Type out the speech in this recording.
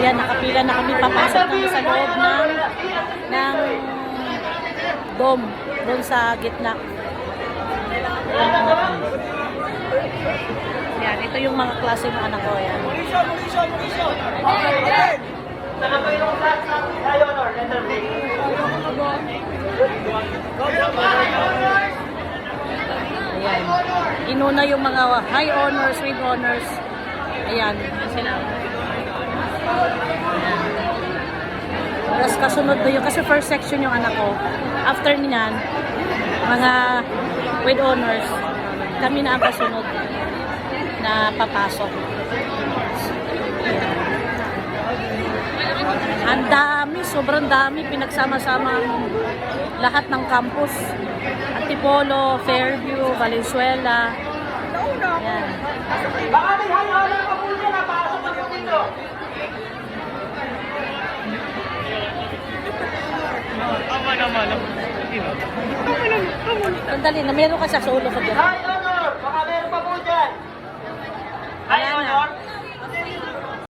Ayan, nakapila na kami. Papasok kami sa loob ng dome. Doon sa gitna. Ayan, ito yung mga klase ng anak ko. Ayan. Ayan. Inuna yung mga high honors, with honors. Ayan. Tapos kasunod na yun. Kasi first section yung anak ko. After niyan, mga with honors, kami na ang kasunod na papasok. Ayan. Ang dami, sobrang dami, pinagsama-sama lahat ng campus. Antipolo, Fairview, Valenzuela. Ayan. Baka may halo-halo pa po dyan, napasok na po dito. Sandali na, meron ka sa solo ko dyan.